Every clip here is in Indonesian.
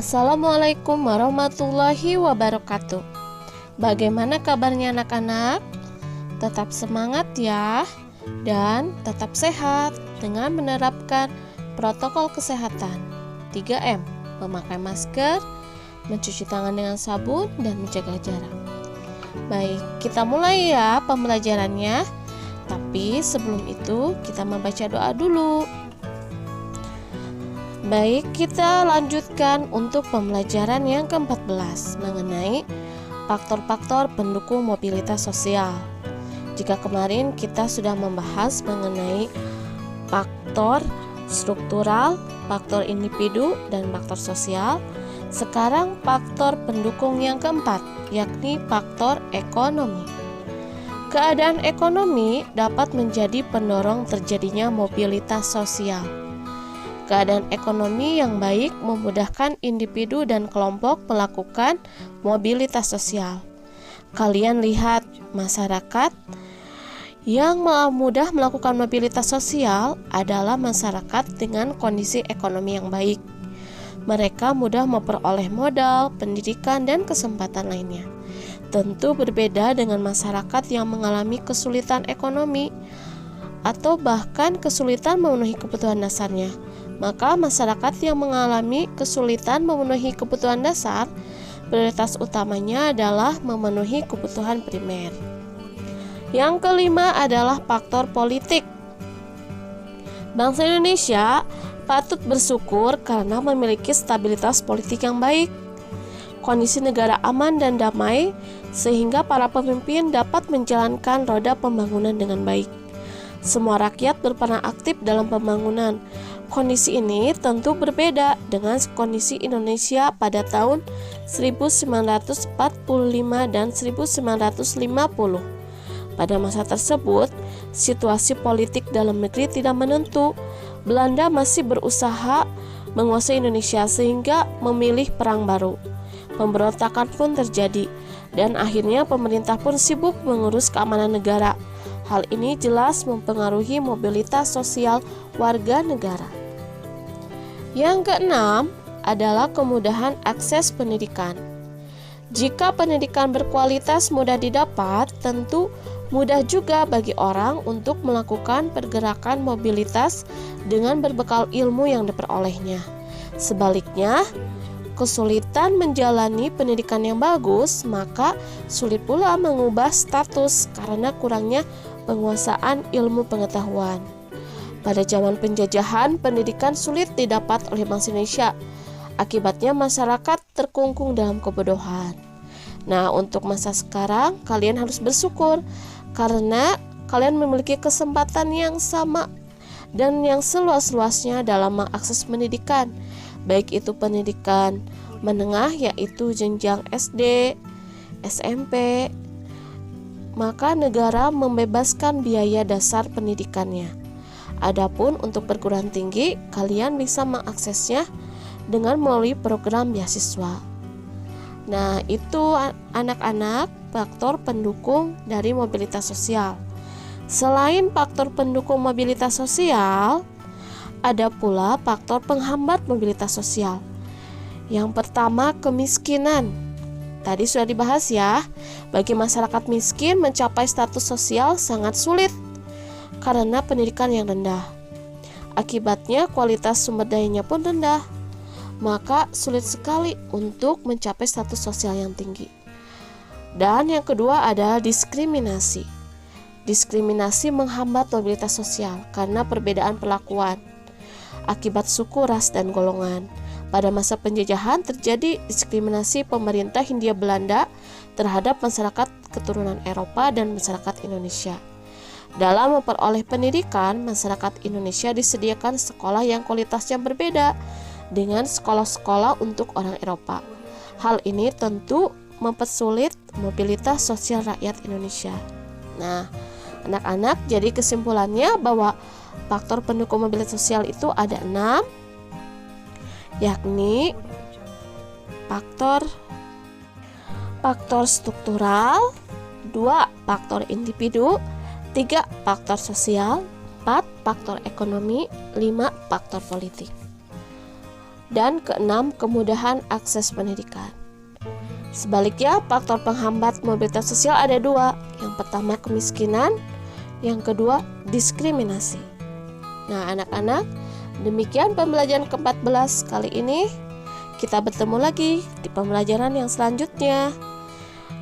Assalamualaikum warahmatullahi wabarakatuh. Bagaimana kabarnya anak-anak? Tetap semangat ya, dan tetap sehat dengan menerapkan protokol kesehatan 3M, memakai masker, mencuci tangan dengan sabun, dan menjaga jarak. Baik, kita mulai ya pembelajarannya. Tapi sebelum itu kita membaca doa dulu. Baik, kita lanjutkan untuk pembelajaran yang ke-14 mengenai faktor-faktor pendukung mobilitas sosial. Jika kemarin kita sudah membahas mengenai faktor struktural, faktor individu, dan faktor sosial, sekarang faktor pendukung yang keempat, yakni faktor ekonomi. Keadaan ekonomi dapat menjadi pendorong terjadinya mobilitas sosial. Keadaan ekonomi yang baik memudahkan individu dan kelompok melakukan mobilitas sosial. Kalian lihat, masyarakat yang mudah melakukan mobilitas sosial adalah masyarakat dengan kondisi ekonomi yang baik. Mereka mudah memperoleh modal, pendidikan, dan kesempatan lainnya. Tentu berbeda dengan masyarakat yang mengalami kesulitan ekonomi atau bahkan kesulitan memenuhi kebutuhan dasarnya. Maka masyarakat yang mengalami kesulitan memenuhi kebutuhan dasar, prioritas utamanya adalah memenuhi kebutuhan primer. Yang kelima adalah faktor politik. Bangsa Indonesia patut bersyukur karena memiliki stabilitas politik yang baik. Kondisi negara aman dan damai sehingga para pemimpin dapat menjalankan roda pembangunan dengan baik. Semua rakyat berperan aktif dalam pembangunan. Kondisi ini tentu berbeda dengan kondisi Indonesia pada tahun 1945 dan 1950. Pada masa tersebut, situasi politik dalam negeri tidak menentu. Belanda masih berusaha menguasai Indonesia sehingga memilih perang baru. Pemberontakan pun terjadi, dan akhirnya pemerintah pun sibuk mengurus keamanan negara. Hal ini jelas mempengaruhi mobilitas sosial warga negara. Yang keenam adalah kemudahan akses pendidikan. Jika pendidikan berkualitas mudah didapat, tentu mudah juga bagi orang untuk melakukan pergerakan mobilitas dengan berbekal ilmu yang diperolehnya. Sebaliknya, kesulitan menjalani pendidikan yang bagus, maka sulit pula mengubah status karena kurangnya penguasaan ilmu pengetahuan. Pada zaman penjajahan, pendidikan sulit didapat oleh bangsa Indonesia. Akibatnya masyarakat terkungkung dalam kebodohan. Nah, untuk masa sekarang, kalian harus bersyukur karena kalian memiliki kesempatan yang sama dan yang seluas-luasnya dalam mengakses pendidikan, baik itu pendidikan menengah yaitu jenjang SD, SMP. Maka negara membebaskan biaya dasar pendidikannya. Adapun untuk perguruan tinggi, kalian bisa mengaksesnya dengan melalui program beasiswa. Nah, itu anak-anak faktor pendukung dari mobilitas sosial. Selain faktor pendukung mobilitas sosial, ada pula faktor penghambat mobilitas sosial. Yang pertama, kemiskinan. Tadi sudah dibahas ya, bagi masyarakat miskin mencapai status sosial sangat sulit karena pendidikan yang rendah. Akibatnya kualitas sumber dayanya pun rendah, maka sulit sekali untuk mencapai status sosial yang tinggi. Dan yang kedua adalah diskriminasi. Diskriminasi menghambat mobilitas sosial karena perbedaan perlakuan akibat suku, ras, dan golongan. Pada masa penjajahan terjadi diskriminasi pemerintah Hindia Belanda terhadap masyarakat keturunan Eropa dan masyarakat Indonesia. Dalam memperoleh pendidikan, masyarakat Indonesia disediakan sekolah yang kualitasnya berbeda dengan sekolah-sekolah untuk orang Eropa. Hal ini tentu mempersulit mobilitas sosial rakyat Indonesia. Nah, anak-anak, jadi kesimpulannya bahwa faktor pendukung mobilitas sosial itu ada 6, yakni faktor struktural, 2 faktor individu, 3 faktor sosial, 4 faktor ekonomi, 5 faktor politik. Dan keenam, kemudahan akses pendidikan. Sebaliknya, faktor penghambat mobilitas sosial ada dua. Yang pertama kemiskinan, yang kedua diskriminasi. Nah anak-anak, demikian pembelajaran ke-14 kali ini. Kita bertemu lagi di pembelajaran yang selanjutnya.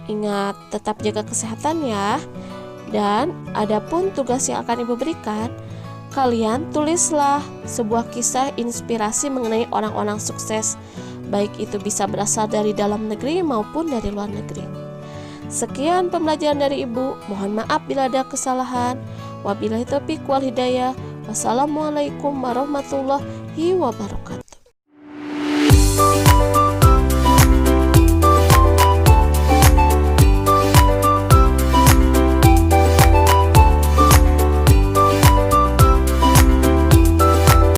Ingat, tetap jaga kesehatan ya. Dan adapun tugas yang akan Ibu berikan, kalian tulislah sebuah kisah inspirasi mengenai orang-orang sukses, baik itu bisa berasal dari dalam negeri maupun dari luar negeri. Sekian pembelajaran dari Ibu. Mohon maaf bila ada kesalahan. Wabillahi taufiq wal hidayah. Wassalamualaikum warahmatullahi wabarakatuh.